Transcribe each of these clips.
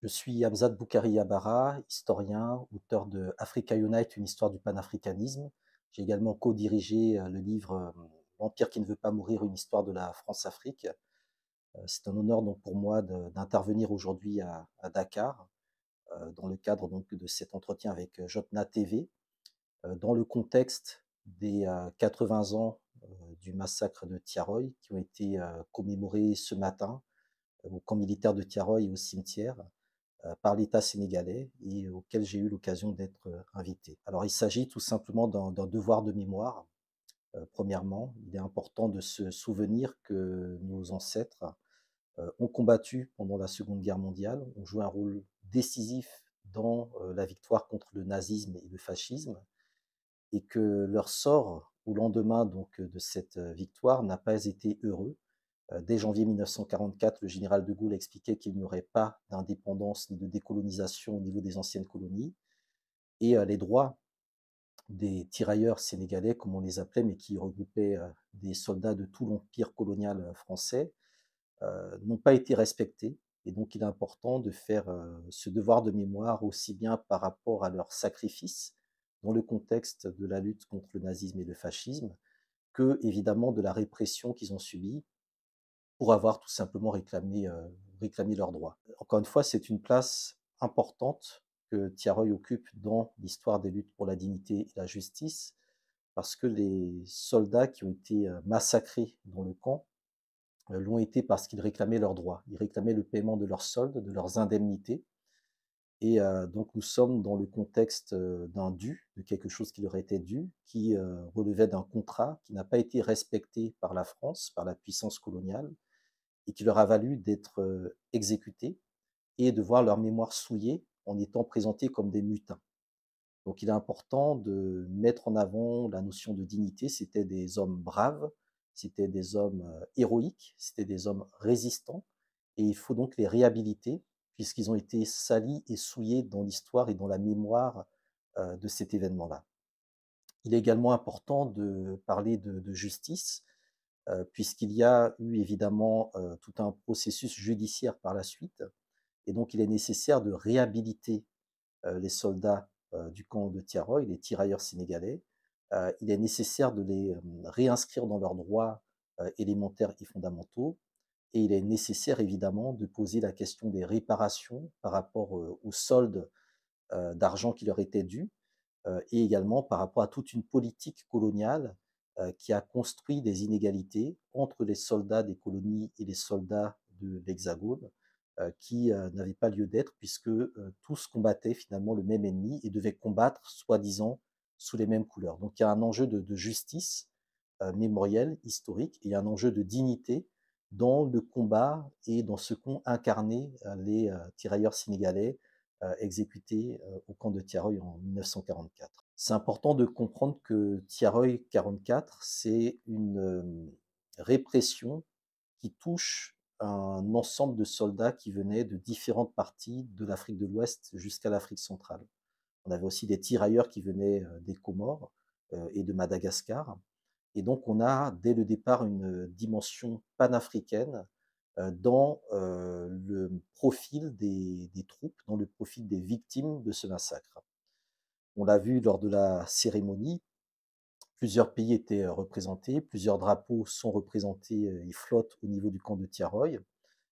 Je suis Hamzat Boukari Yabara, historien, auteur de Africa Unite, une histoire du panafricanisme. J'ai également co-dirigé le livre L'Empire qui ne veut pas mourir, une histoire de la France-Afrique. C'est un honneur donc pour moi d'intervenir aujourd'hui à Dakar, dans le cadre donc de cet entretien avec Jotna TV, dans le contexte des 80 ans du massacre de Tiaroy, qui ont été commémorés ce matin au camp militaire de Tiaroy et au cimetière par l'État sénégalais et auquel j'ai eu l'occasion d'être invité. Alors il s'agit tout simplement d'un devoir de mémoire. Premièrement, il est important de se souvenir que nos ancêtres ont combattu pendant la Seconde Guerre mondiale, ont joué un rôle décisif dans la victoire contre le nazisme et le fascisme, et que leur sort au lendemain donc de cette victoire n'a pas été heureux. Dès janvier 1944, le général de Gaulle expliquait qu'il n'y aurait pas d'indépendance ni de décolonisation au niveau des anciennes colonies, et les droits des tirailleurs sénégalais, comme on les appelait, mais qui regroupaient des soldats de tout l'empire colonial français, n'ont pas été respectés. Et donc il est important de faire ce devoir de mémoire aussi bien par rapport à leur sacrifice dans le contexte de la lutte contre le nazisme et le fascisme, que évidemment de la répression qu'ils ont subie pour avoir tout simplement réclamé leurs droits. Encore une fois, c'est une place importante que Tiaroy occupe dans l'histoire des luttes pour la dignité et la justice, parce que les soldats qui ont été massacrés dans le camp l'ont été parce qu'ils réclamaient leurs droits. Ils réclamaient le paiement de leurs soldes, de leurs indemnités. Et donc nous sommes dans le contexte d'un dû, de quelque chose qui leur était dû, qui relevait d'un contrat qui n'a pas été respecté par la France, par la puissance coloniale, et qui leur a valu d'être exécutés et de voir leur mémoire souillée en étant présentés comme des mutins. Donc il est important de mettre en avant la notion de dignité. C'était des hommes braves, c'était des hommes héroïques, c'était des hommes résistants, et il faut donc les réhabiliter puisqu'ils ont été salis et souillés dans l'histoire et dans la mémoire de cet événement-là. Il est également important de parler de justice, puisqu'il y a eu évidemment tout un processus judiciaire par la suite, et donc il est nécessaire de réhabiliter les soldats du camp de Tiaroy, les tirailleurs sénégalais. Il est nécessaire de les réinscrire dans leurs droits élémentaires et fondamentaux, et il est nécessaire évidemment de poser la question des réparations par rapport aux soldes d'argent qui leur étaient dus, et également par rapport à toute une politique coloniale qui a construit des inégalités entre les soldats des colonies et les soldats de l'Hexagone, qui n'avaient pas lieu d'être, puisque tous combattaient finalement le même ennemi et devaient combattre, soi-disant, sous les mêmes couleurs. Donc il y a un enjeu de justice mémorielle, historique, et il y a un enjeu de dignité dans le combat et dans ce qu'ont incarné les tirailleurs sénégalais exécutés au camp de Tiaroy en 1944. C'est important de comprendre que Tiaroy 44, c'est une répression qui touche un ensemble de soldats qui venaient de différentes parties de l'Afrique de l'Ouest jusqu'à l'Afrique centrale. On avait aussi des tirailleurs qui venaient des Comores et de Madagascar. Et donc on a dès le départ une dimension panafricaine dans le profil des troupes, dans le profil des victimes de ce massacre. On l'a vu lors de la cérémonie, plusieurs pays étaient représentés, plusieurs drapeaux sont représentés et flottent au niveau du camp de Tiaroy.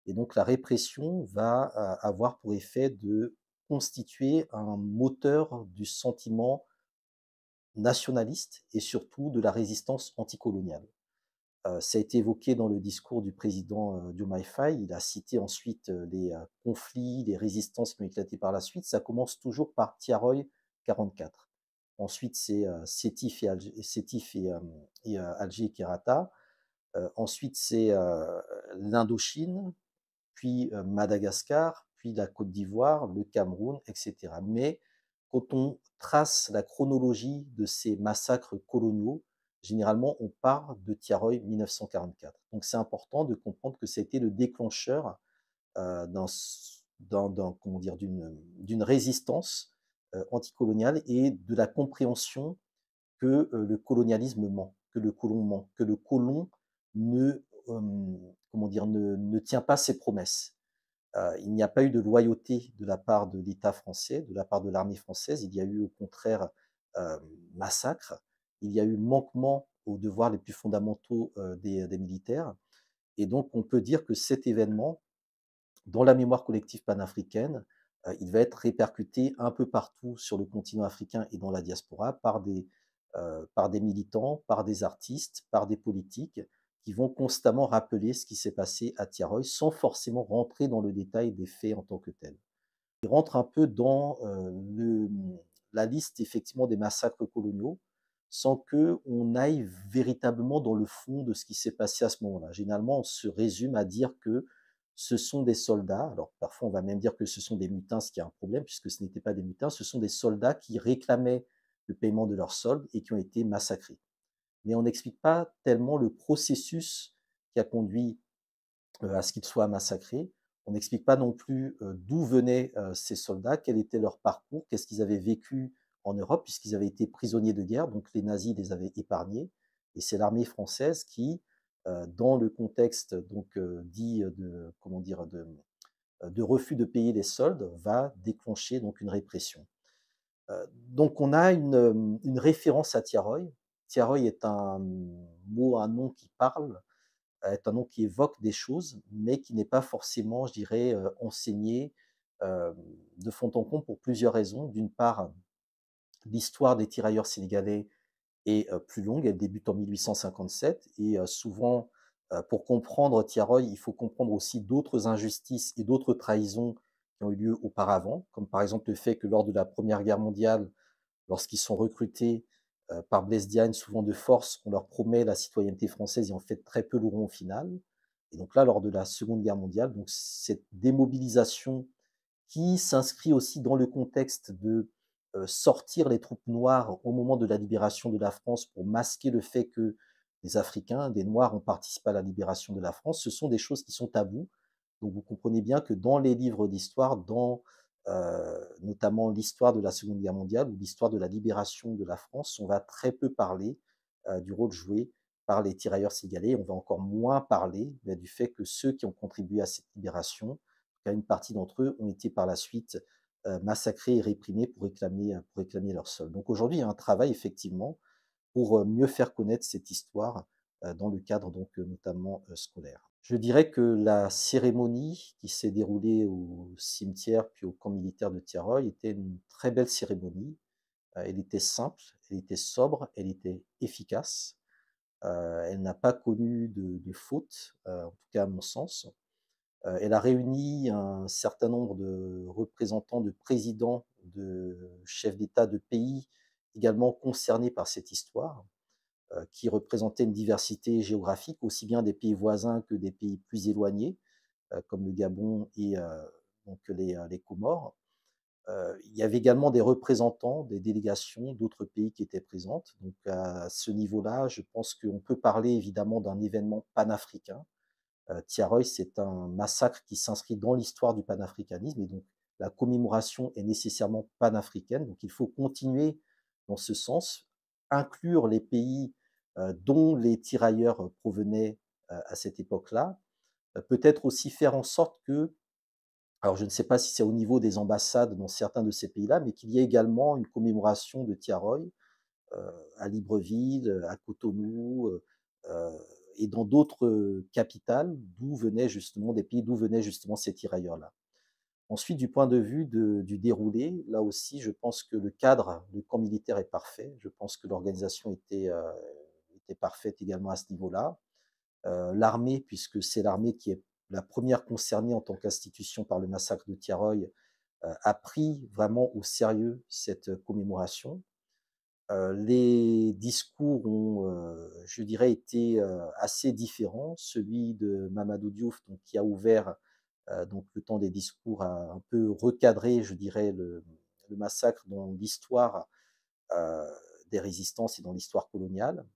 Et donc la répression va avoir pour effet de constituer un moteur du sentiment nationaliste et surtout de la résistance anticoloniale. Ça a été évoqué dans le discours du président Diomaye Faye. Il a cité ensuite les conflits, les résistances qui ont éclaté par la suite. Ça commence toujours par Tiaroy 44. Ensuite, c'est Sétif et Alger, Alger et Kerata. Ensuite, c'est l'Indochine, puis Madagascar, puis la Côte d'Ivoire, le Cameroun, etc. Mais quand on trace la chronologie de ces massacres coloniaux, généralement, on part de Tiaroy 1944. Donc c'est important de comprendre que c'était le déclencheur d'un, comment dire, d'une résistance anticoloniale et de la compréhension que le colonialisme ment, que le colon ment, que le colon ne, comment dire, ne tient pas ses promesses. Il n'y a pas eu de loyauté de la part de l'État français, de la part de l'armée française. Il y a eu au contraire massacre. Il y a eu manquement aux devoirs les plus fondamentaux des militaires. Et donc, on peut dire que cet événement, dans la mémoire collective panafricaine, il va être répercuté un peu partout sur le continent africain et dans la diaspora par des militants, par des artistes, par des politiques qui vont constamment rappeler ce qui s'est passé à Tiaroy sans forcément rentrer dans le détail des faits en tant que tels. Il rentre un peu dans la liste effectivement des massacres coloniaux sans qu'on aille véritablement dans le fond de ce qui s'est passé à ce moment-là. Généralement, on se résume à dire que ce sont des soldats, alors parfois on va même dire que ce sont des mutins, ce qui est un problème puisque ce n'étaient pas des mutins, ce sont des soldats qui réclamaient le paiement de leurs soldes et qui ont été massacrés. Mais on n'explique pas tellement le processus qui a conduit à ce qu'ils soient massacrés. On n'explique pas non plus d'où venaient ces soldats, quel était leur parcours, qu'est-ce qu'ils avaient vécu en Europe, puisqu'ils avaient été prisonniers de guerre, donc les nazis les avaient épargnés. Et c'est l'armée française qui, dans le contexte donc dit de comment dire de refus de payer les soldes, va déclencher donc une répression. Donc on a une référence à Tiaroy. Tiaroy est un mot, un nom qui parle, est un nom qui évoque des choses, mais qui n'est pas forcément, je dirais, enseigné de fond en comble pour plusieurs raisons. D'une part, l'histoire des tirailleurs sénégalais est plus longue, elle débute en 1857 et souvent, pour comprendre Tiaroy, il faut comprendre aussi d'autres injustices et d'autres trahisons qui ont eu lieu auparavant, comme par exemple le fait que lors de la Première Guerre mondiale, lorsqu'ils sont recrutés par Blaise Diagne, souvent de force, on leur promet la citoyenneté française et en fait très peu l'auront au final. Et donc là, lors de la Seconde Guerre mondiale, donc cette démobilisation qui s'inscrit aussi dans le contexte de sortir les troupes noires au moment de la libération de la France pour masquer le fait que les Africains, des Noirs, ont participé à la libération de la France, ce sont des choses qui sont tabous. Donc vous comprenez bien que dans les livres d'histoire, dans notamment l'histoire de la Seconde Guerre mondiale ou l'histoire de la libération de la France, on va très peu parler du rôle joué par les tirailleurs sénégalais. On va encore moins parler du fait que ceux qui ont contribué à cette libération, une partie d'entre eux ont été par la suite massacrés et réprimés pour réclamer leur sol. Donc aujourd'hui, il y a un travail effectivement pour mieux faire connaître cette histoire dans le cadre donc notamment scolaire. Je dirais que la cérémonie qui s'est déroulée au cimetière puis au camp militaire de Tiaroy était une très belle cérémonie. Elle était simple, elle était sobre, elle était efficace. Elle n'a pas connu de faute, en tout cas à mon sens. Elle a réuni un certain nombre de représentants, de présidents, de chefs d'État de pays également concernés par cette histoire, qui représentaient une diversité géographique, aussi bien des pays voisins que des pays plus éloignés, comme le Gabon et donc les Comores. Il y avait également des représentants, des délégations d'autres pays qui étaient présentes. Donc à ce niveau-là, je pense qu'on peut parler évidemment d'un événement panafricain. Tiaroy, c'est un massacre qui s'inscrit dans l'histoire du panafricanisme et donc la commémoration est nécessairement panafricaine. Donc il faut continuer dans ce sens, inclure les pays dont les tirailleurs provenaient à cette époque-là, peut-être aussi faire en sorte que, alors je ne sais pas si c'est au niveau des ambassades dans certains de ces pays-là, mais qu'il y ait également une commémoration de Tiaroy à Libreville, à Cotonou, et dans d'autres capitales d'où venaient justement des pays d'où venaient justement ces tirailleurs-là. Ensuite, du point de vue du déroulé, là aussi, je pense que le cadre, le camp militaire est parfait. Je pense que l'organisation était parfaite également à ce niveau-là. L'armée, puisque c'est l'armée qui est la première concernée en tant qu'institution par le massacre de Tiaroy, a pris vraiment au sérieux cette commémoration. Les discours ont, je dirais, été assez différents. Celui de Mamadou Diouf, donc, qui a ouvert donc le temps des discours, a un peu recadré, je dirais, le massacre dans l'histoire des résistances et dans l'histoire coloniale.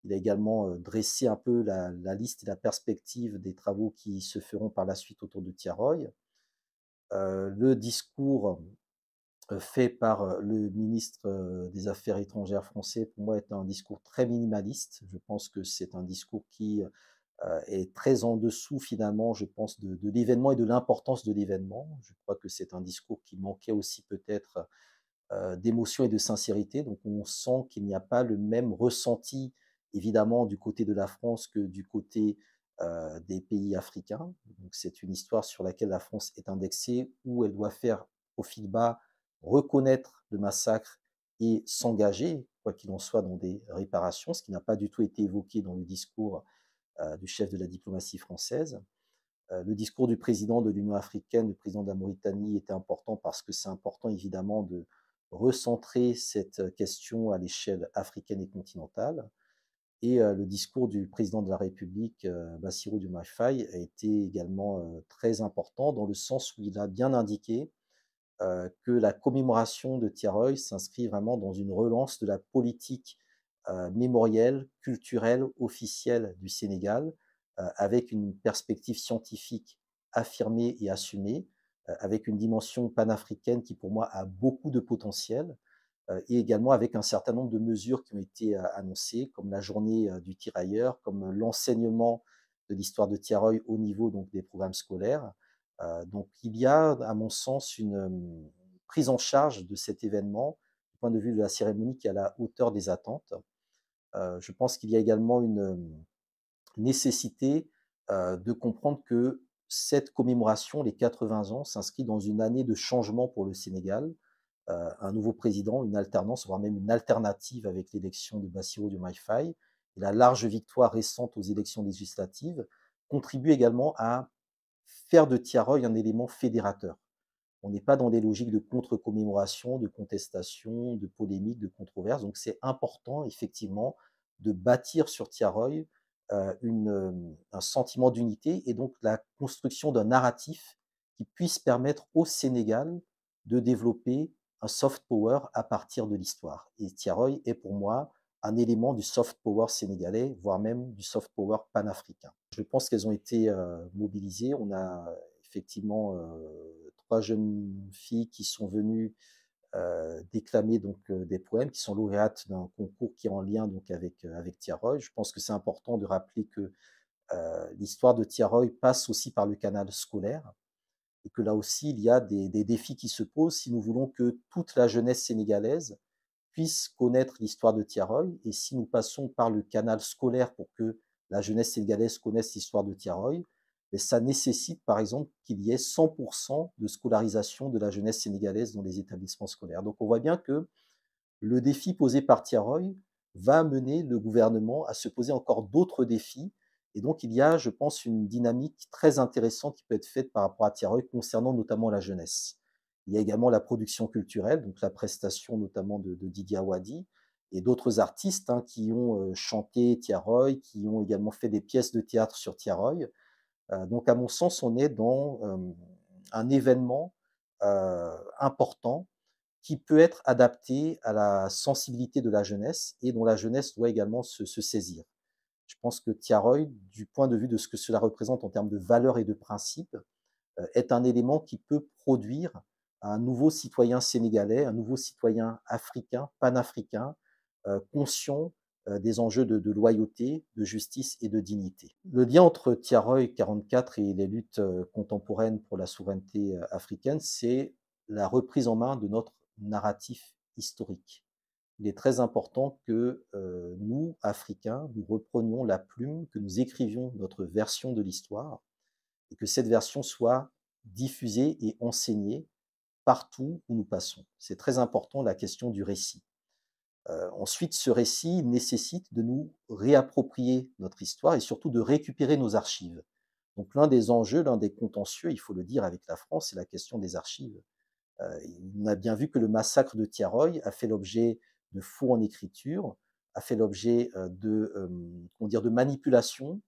Il a également dressé un peu la liste et la perspective des travaux qui se feront par la suite autour de Tiaroy. Le discours fait par le ministre des Affaires étrangères français, pour moi, est un discours très minimaliste. Je pense que c'est un discours qui est très en dessous finalement, je pense, de l'événement et de l'importance de l'événement. Je crois que c'est un discours qui manquait aussi peut-être d'émotion et de sincérité. Donc on sent qu'il n'y a pas le même ressenti, évidemment, du côté de la France que du côté des pays africains. Donc c'est une histoire sur laquelle la France est indexée, où elle doit faire profil bas, reconnaître le massacre et s'engager, quoi qu'il en soit, dans des réparations, ce qui n'a pas du tout été évoqué dans le discours du chef de la diplomatie française. Le discours du président de l'Union africaine, le président de la Mauritanie, était important parce que c'est important évidemment de recentrer cette question à l'échelle africaine et continentale. Et le discours du président de la République, Bassirou Diomaye Faye, a été également très important dans le sens où il a bien indiqué que la commémoration de Tiaroy s'inscrit vraiment dans une relance de la politique mémorielle, culturelle, officielle du Sénégal, avec une perspective scientifique affirmée et assumée, avec une dimension panafricaine qui pour moi a beaucoup de potentiel, et également avec un certain nombre de mesures qui ont été annoncées, comme la journée du tirailleur, comme l'enseignement de l'histoire de Tiaroy au niveau donc, des programmes scolaires. Donc il y a, à mon sens, une prise en charge de cet événement du point de vue de la cérémonie qui est à la hauteur des attentes. Je pense qu'il y a également une nécessité de comprendre que cette commémoration, les 80 ans, s'inscrit dans une année de changement pour le Sénégal. Un nouveau président, une alternance, voire même une alternative avec l'élection de Bassirou Diomaye Faye. Et la large victoire récente aux élections législatives contribue également à faire de Tiaroy un élément fédérateur. On n'est pas dans des logiques de contre-commémoration, de contestation, de polémique, de controverse. Donc c'est important, effectivement, de bâtir sur Tiaroy un sentiment d'unité et donc la construction d'un narratif qui puisse permettre au Sénégal de développer un soft power à partir de l'histoire. Et Tiaroy est pour moi un élément du soft power sénégalais, voire même du soft power panafricain. Je pense qu'elles ont été mobilisées. On a effectivement 3 jeunes filles qui sont venues déclamer donc des poèmes, qui sont lauréates d'un concours qui est en lien donc avec Tiaroy. Je pense que c'est important de rappeler que l'histoire de Tiaroy passe aussi par le canal scolaire et que là aussi il y a des défis qui se posent si nous voulons que toute la jeunesse sénégalaise puisse connaître l'histoire de Tiaroy. Et si nous passons par le canal scolaire pour que la jeunesse sénégalaise connaisse l'histoire de Tiaroy, et ça nécessite par exemple qu'il y ait 100% de scolarisation de la jeunesse sénégalaise dans les établissements scolaires. Donc on voit bien que le défi posé par Tiaroy va amener le gouvernement à se poser encore d'autres défis. Et donc il y a, je pense, une dynamique très intéressante qui peut être faite par rapport à Tiaroy concernant notamment la jeunesse. Il y a également la production culturelle, donc la prestation notamment de Didier Awadi et d'autres artistes qui ont chanté Tiaroy, qui ont également fait des pièces de théâtre sur Tiaroy. Donc à mon sens, on est dans un événement important qui peut être adapté à la sensibilité de la jeunesse et dont la jeunesse doit également se saisir. Je pense que Tiaroy, du point de vue de ce que cela représente en termes de valeurs et de principes, est un élément qui peut produire un nouveau citoyen sénégalais, un nouveau citoyen africain, panafricain, conscient des enjeux de loyauté, de justice et de dignité. Le lien entre Tiaroy 44 et les luttes contemporaines pour la souveraineté africaine, c'est la reprise en main de notre narratif historique. Il est très important que nous, Africains, nous reprenions la plume, que nous écrivions notre version de l'histoire et que cette version soit diffusée et enseignée partout où nous passons. C'est très important, la question du récit. Ensuite, ce récit nécessite de nous réapproprier notre histoire et surtout de récupérer nos archives. Donc l'un des enjeux, l'un des contentieux, il faut le dire avec la France, c'est la question des archives. On a bien vu que le massacre de Tiaroy a fait l'objet de faux en écriture, a fait l'objet de manipulation,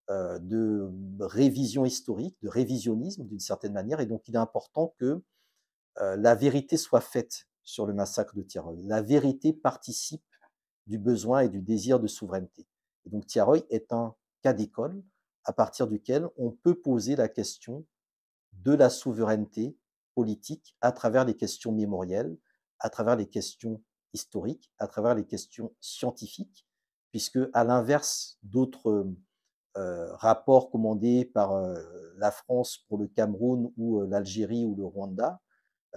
de révision historique, de révisionnisme d'une certaine manière. Et donc il est important que la vérité soit faite sur le massacre de Tiaroy. La vérité participe du besoin et du désir de souveraineté. Et donc Tiaroy est un cas d'école à partir duquel on peut poser la question de la souveraineté politique à travers les questions mémorielles, à travers les questions historiques, à travers les questions scientifiques, puisque à l'inverse d'autres rapport commandé par la France pour le Cameroun ou l'Algérie ou le Rwanda.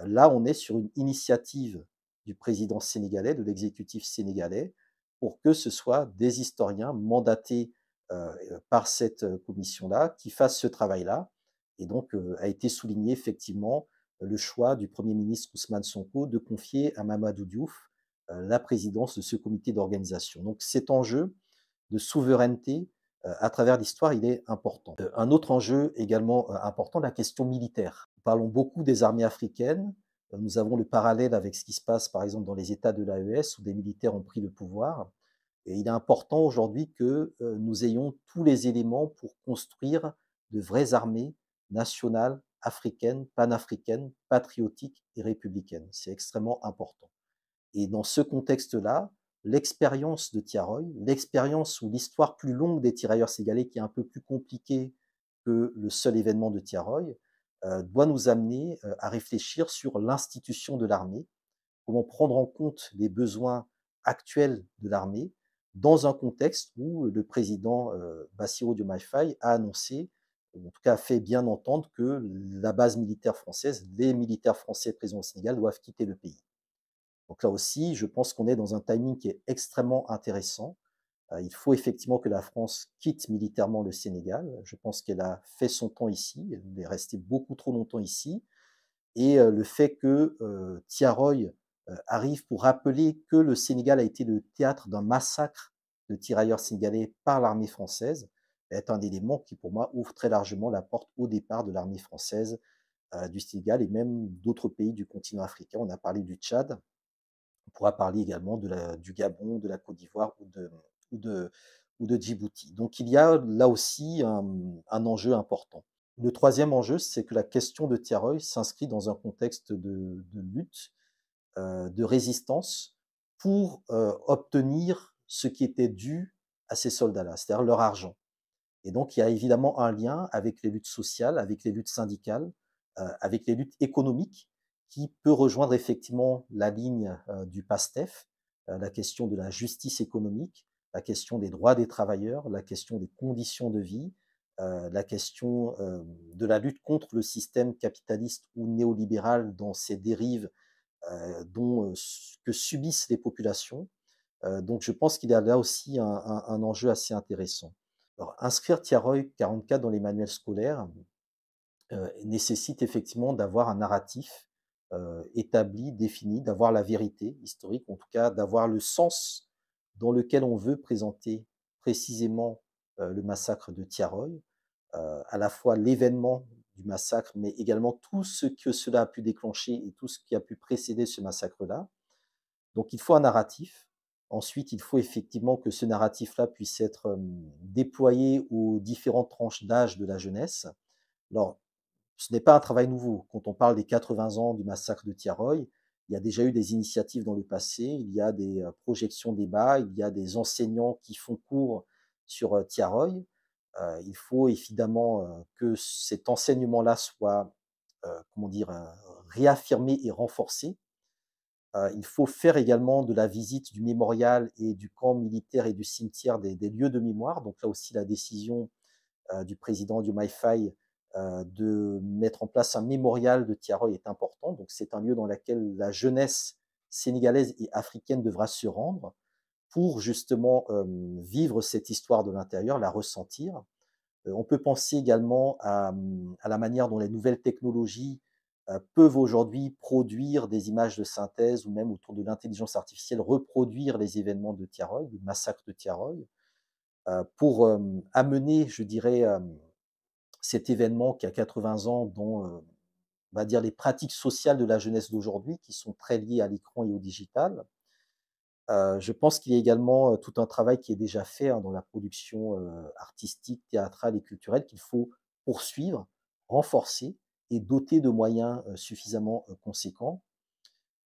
Là, on est sur une initiative du président sénégalais, de l'exécutif sénégalais, pour que ce soit des historiens mandatés par cette commission-là qui fassent ce travail-là. Et donc, a été souligné effectivement le choix du Premier ministre Ousmane Sonko de confier à Mamadou Diouf la présidence de ce comité d'organisation. Donc, cet enjeu de souveraineté à travers l'histoire, il est important. Un autre enjeu également important, la question militaire. Nous parlons beaucoup des armées africaines. Nous avons le parallèle avec ce qui se passe, par exemple, dans les États de l'AES, où des militaires ont pris le pouvoir. Et il est important aujourd'hui que nous ayons tous les éléments pour construire de vraies armées nationales, africaines, panafricaines, patriotiques et républicaines. C'est extrêmement important. Et dans ce contexte-là, l'expérience de Tiaroy, l'expérience ou l'histoire plus longue des tirailleurs sénégalais, qui est un peu plus compliquée que le seul événement de Tiaroy, doit nous amener à réfléchir sur l'institution de l'armée, comment prendre en compte les besoins actuels de l'armée dans un contexte où le président Bassirou Diomaye Faye a annoncé, ou en tout cas a fait bien entendre que la base militaire française, les militaires français présents au Sénégal doivent quitter le pays. Donc là aussi, je pense qu'on est dans un timing qui est extrêmement intéressant. Il faut effectivement que la France quitte militairement le Sénégal. Je pense qu'elle a fait son temps ici, elle est restée beaucoup trop longtemps ici. Et le fait que Tiaroy arrive pour rappeler que le Sénégal a été le théâtre d'un massacre de tirailleurs sénégalais par l'armée française est un élément qui, pour moi, ouvre très largement la porte au départ de l'armée française du Sénégal et même d'autres pays du continent africain. On a parlé du Tchad, on pourra parler également du Gabon, de la Côte d'Ivoire ou de, ou de Djibouti. Donc il y a là aussi un enjeu important. Le troisième enjeu, c'est que la question de Tiaroy s'inscrit dans un contexte de lutte, de résistance pour obtenir ce qui était dû à ces soldats-là, c'est-à-dire leur argent. Et donc, il y a évidemment un lien avec les luttes sociales, avec les luttes syndicales, avec les luttes économiques, qui peut rejoindre effectivement la ligne du PASTEF, la question de la justice économique, la question des droits des travailleurs, la question des conditions de vie, la question de la lutte contre le système capitaliste ou néolibéral dans ses dérives que subissent les populations. Donc je pense qu'il y a là aussi un enjeu assez intéressant. Alors, inscrire Tiaroy 44 dans les manuels scolaires nécessite effectivement d'avoir un narratif établi, défini, d'avoir la vérité historique, en tout cas d'avoir le sens dans lequel on veut présenter précisément le massacre de Tiaroy, à la fois l'événement du massacre, mais également tout ce que cela a pu déclencher et tout ce qui a pu précéder ce massacre-là. Donc il faut un narratif. Ensuite, il faut effectivement que ce narratif-là puisse être déployé aux différentes tranches d'âge de la jeunesse. Alors, ce n'est pas un travail nouveau. Quand on parle des 80 ans du massacre de Tiaroy, il y a déjà eu des initiatives dans le passé, il y a des projections débats, il y a des enseignants qui font cours sur Tiaroy. Il faut évidemment que cet enseignement-là soit, comment dire, réaffirmé et renforcé. Il faut faire également de la visite du mémorial et du camp militaire et du cimetière des lieux de mémoire. Donc là aussi, la décision du président Diomaye Faye de mettre en place un mémorial de Tiaroy est important. Donc c'est un lieu dans lequel la jeunesse sénégalaise et africaine devra se rendre pour justement vivre cette histoire de l'intérieur, la ressentir. On peut penser également à la manière dont les nouvelles technologies peuvent aujourd'hui produire des images de synthèse ou même autour de l'intelligence artificielle, reproduire les événements de Tiaroy, le massacre de Tiaroy, pour amener, je dirais, cet événement qui a 80 ans, dont on va dire les pratiques sociales de la jeunesse d'aujourd'hui, qui sont très liées à l'écran et au digital. Je pense qu'il y a également tout un travail qui est déjà fait dans la production artistique, théâtrale et culturelle qu'il faut poursuivre, renforcer et doter de moyens suffisamment conséquents.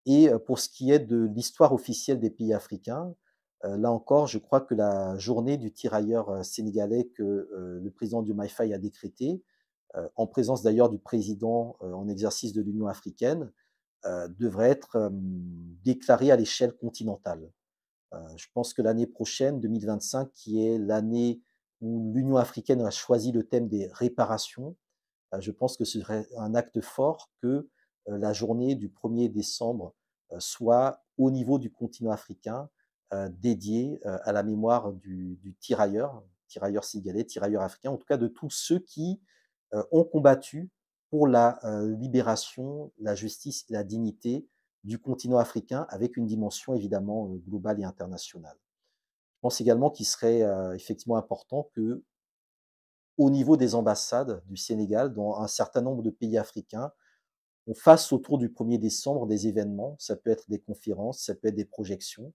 Et pour ce qui est de l'histoire officielle des pays africains, là encore, je crois que la journée du tirailleur sénégalais que le président Diomaye Faye a décrétée, en présence d'ailleurs du président en exercice de l'Union africaine, devrait être déclarée à l'échelle continentale. Je pense que l'année prochaine, 2025, qui est l'année où l'Union africaine a choisi le thème des réparations, je pense que ce serait un acte fort que la journée du 1er décembre soit au niveau du continent africain dédiée à la mémoire du tirailleur sénégalais, tirailleur africain, en tout cas de tous ceux qui ont combattu pour la libération, la justice et la dignité du continent africain avec une dimension évidemment globale et internationale. Je pense également qu'il serait effectivement important que au niveau des ambassades du Sénégal, dans un certain nombre de pays africains, on fasse autour du 1er décembre des événements. Ça peut être des conférences, ça peut être des projections,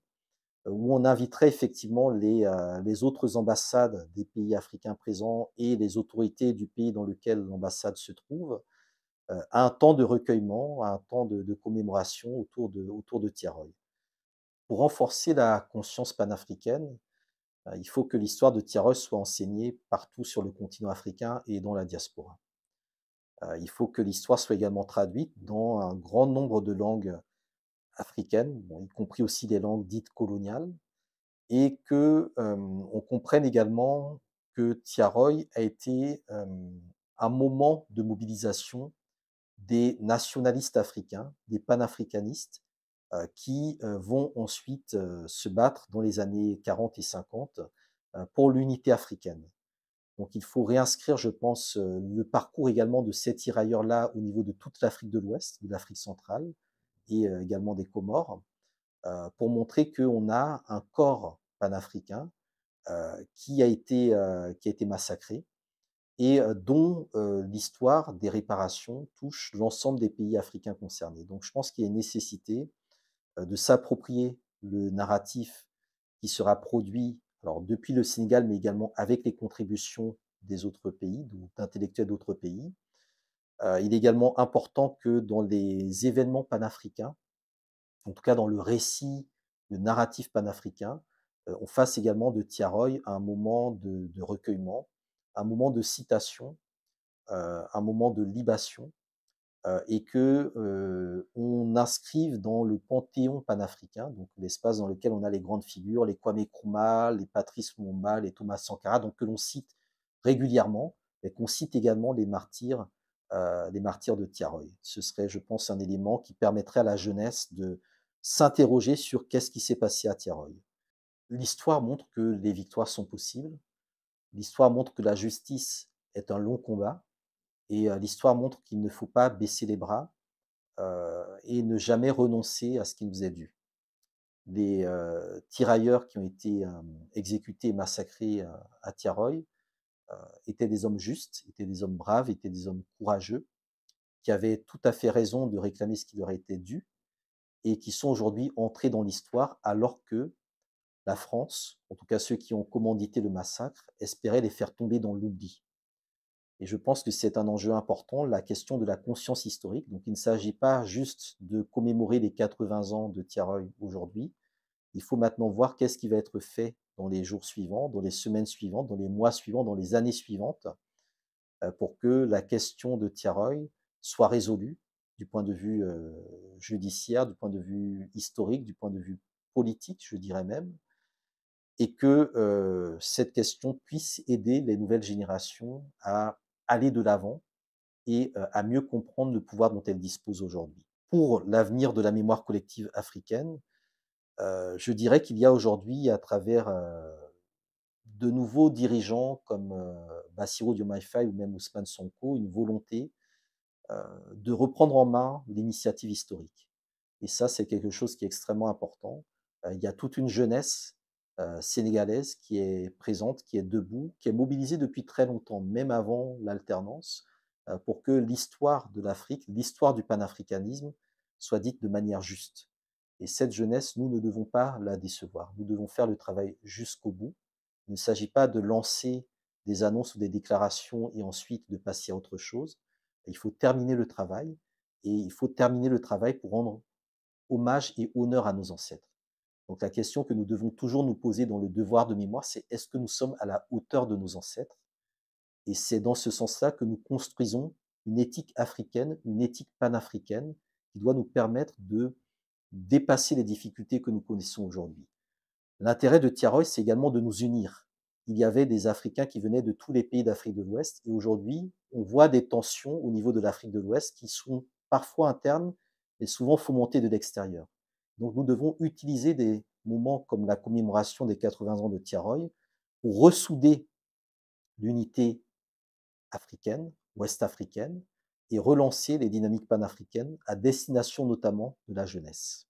où on inviterait effectivement les autres ambassades des pays africains présents et les autorités du pays dans lequel l'ambassade se trouve, à un temps de recueillement, à un temps de commémoration autour de Tiaroy. Pour renforcer la conscience panafricaine, il faut que l'histoire de Tiaroy soit enseignée partout sur le continent africain et dans la diaspora. Il faut que l'histoire soit également traduite dans un grand nombre de langues africaines, bon, y compris aussi des langues dites coloniales, et que on comprenne également que Tiaroy a été un moment de mobilisation des nationalistes africains, des panafricanistes, qui vont ensuite se battre dans les années 40 et 50 pour l'unité africaine. Donc il faut réinscrire, je pense, le parcours également de ces tirailleurs-là au niveau de toute l'Afrique de l'Ouest, de l'Afrique centrale et également des Comores, pour montrer qu'on a un corps panafricain qui a été massacré et dont l'histoire des réparations touche l'ensemble des pays africains concernés. Donc je pense qu'il y a une nécessité de s'approprier le narratif qui sera produit alors depuis le Sénégal, mais également avec les contributions des autres pays, d'intellectuels d'autres pays. Il est également important que dans les événements panafricains, en tout cas dans le récit, le narratif panafricain, on fasse également de Tiaroy un moment de recueillement, un moment de citation, un moment de libation, et que on inscrive dans le panthéon panafricain, donc l'espace dans lequel on a les grandes figures, les Kwame Nkrumah, les Patrice Lumumba, les Thomas Sankara, donc que l'on cite régulièrement, et qu'on cite également les martyrs de Tiaroy. Ce serait, je pense, un élément qui permettrait à la jeunesse de s'interroger sur qu'est-ce qui s'est passé à Tiaroy. L'histoire montre que les victoires sont possibles. L'histoire montre que la justice est un long combat. Et l'histoire montre qu'il ne faut pas baisser les bras et ne jamais renoncer à ce qui nous est dû. Les tirailleurs qui ont été exécutés et massacrés à Tiaroy étaient des hommes justes, étaient des hommes braves, étaient des hommes courageux, qui avaient tout à fait raison de réclamer ce qui leur était dû et qui sont aujourd'hui entrés dans l'histoire alors que la France, en tout cas ceux qui ont commandité le massacre, espéraient les faire tomber dans l'oubli. Et je pense que c'est un enjeu important, la question de la conscience historique. Donc il ne s'agit pas juste de commémorer les 80 ans de Tiaroy aujourd'hui. Il faut maintenant voir qu'est-ce qui va être fait dans les jours suivants, dans les semaines suivantes, dans les mois suivants, dans les années suivantes, pour que la question de Tiaroy soit résolue du point de vue judiciaire, du point de vue historique, du point de vue politique, je dirais même, et que cette question puisse aider les nouvelles générations à aller de l'avant et à mieux comprendre le pouvoir dont elles disposent aujourd'hui. Pour l'avenir de la mémoire collective africaine, je dirais qu'il y a aujourd'hui, à travers de nouveaux dirigeants comme Bassirou Diomaye Faye ou même Ousmane Sonko, une volonté de reprendre en main l'initiative historique. Et ça, c'est quelque chose qui est extrêmement important. Il y a toute une jeunesse sénégalaise qui est présente, qui est debout, qui est mobilisée depuis très longtemps, même avant l'alternance, pour que l'histoire de l'Afrique, l'histoire du panafricanisme soit dite de manière juste. Et cette jeunesse, nous ne devons pas la décevoir. Nous devons faire le travail jusqu'au bout. Il ne s'agit pas de lancer des annonces ou des déclarations et ensuite de passer à autre chose. Il faut terminer le travail et il faut terminer le travail pour rendre hommage et honneur à nos ancêtres. Donc la question que nous devons toujours nous poser dans le devoir de mémoire, c'est est-ce que nous sommes à la hauteur de nos ancêtres? Et c'est dans ce sens-là que nous construisons une éthique africaine, une éthique panafricaine qui doit nous permettre de dépasser les difficultés que nous connaissons aujourd'hui. L'intérêt de Tiaroy, c'est également de nous unir. il y avait des Africains qui venaient de tous les pays d'Afrique de l'Ouest. Et aujourd'hui, on voit des tensions au niveau de l'Afrique de l'Ouest qui sont parfois internes et souvent fomentées de l'extérieur. Donc nous devons utiliser des moments comme la commémoration des 80 ans de Tiaroy pour ressouder l'unité africaine, ouest-africaine, et relancer les dynamiques panafricaines à destination notamment de la jeunesse.